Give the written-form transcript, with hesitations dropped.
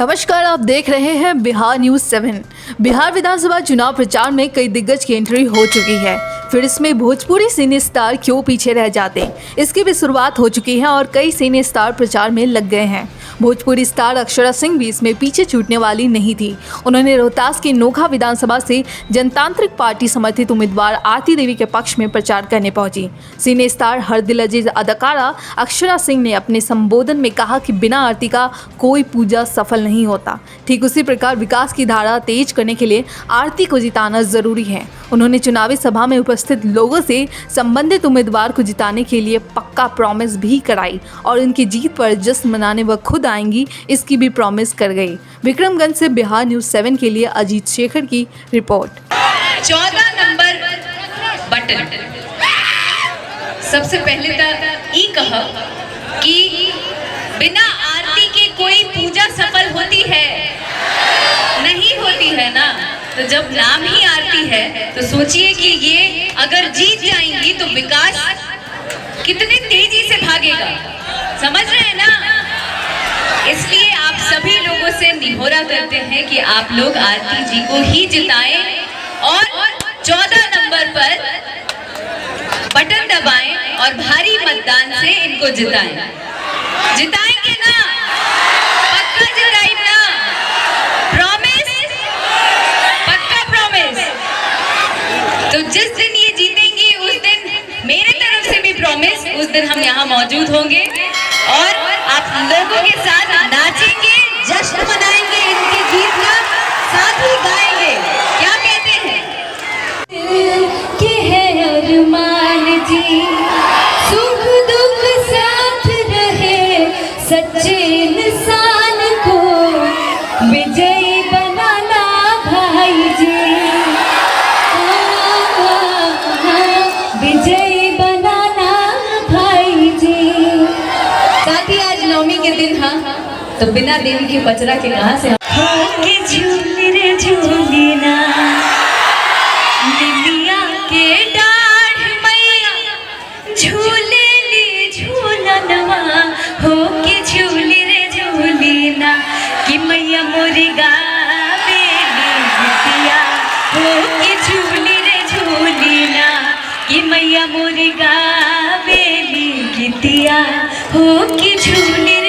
नमस्कार, आप देख रहे हैं बिहार न्यूज़ 7। बिहार विधानसभा चुनाव प्रचार में कई दिग्गज की एंट्री हो चुकी है। फिर इसमें भोजपुरी सिने स्टार क्यों पीछे रह जाते हैं, इसकी भी शुरुआत हो चुकी है और कई सिने स्टार प्रचार में लग गए हैं। भोजपुरी स्टार अक्षरा सिंह भी इसमें पीछे छूटने वाली नहीं थी। उन्होंने रोहतास की नोखा विधानसभा से जनतांत्रिक पार्टी समर्थित उम्मीदवार आरती देवी के पक्ष में प्रचार करने पहुंची। सिने स्टार हर दिल अजीज अदाकारा अक्षरा सिंह ने अपने संबोधन में कहा कि बिना आरती का कोई पूजा सफल नहीं होता। ठीक उसी प्रकार विकास की धारा तेज करने के लिए आरती को जिताना जरूरी है। उन्होंने चुनावी सभा में उपस्थित लोगों से संबंधित उम्मीदवार को जिताने के लिए पक्का प्रॉमिस भी कराई और उनकी जीत पर जश्न मनाने वह खुद आएंगी, इसकी भी प्रॉमिस कर गई। विक्रमगंज से बिहार न्यूज़ 7 के लिए अजीत शेखर की रिपोर्ट। 14 नंबर बटन सबसे पहले तो ई कह कि बिना आरती के कोई पूजा सफल होती है नहीं होती है ना। तो जब नाम ही आरती है तो सोचिए कि ये अगर जीत जाएंगी तो विकास कितने तेजी से भागेगा, समझ रहे हैं ना। इसलिए आप सभी लोगों से निहोरा करते हैं कि आप लोग आरती जी को ही जिताएं और 14 नंबर पर बटन दबाएं और भारी मतदान से इनको जिताएं। जिताएंगे ना, पक्का जिताएं ना, प्रॉमिस, पक्का प्रॉमिस। तो जिस दिन ये जीतेंगी उस दिन मेरे तरफ से भी प्रॉमिस, उस दिन हम यहाँ मौजूद होंगे और आप लोगों के साथ नाचेंगे, जश्न मनाएंगे इनकी जीत का, साथ ही गाएंगे। क्या कहते हैं? के है अरमान जी, सुख दुख साथ रहे, सच्चे इंसान को विजयी बनाना भाई जी, विजयी बनाना भाई जी। साथ ही आज नवमी के दिन हाँ, तो बिना देवी के बचरा के कहाँ से के झूली रे झूली ना, लिलिया के डाढ़ मैया झूले ली झूलनवा, हो के झूली रे झूली ना, कि मैया मोरी गावेली गीतिया, हो के झूली रे झूली ना, कि मैया मोरी गावेली गीतिया, हो के झूली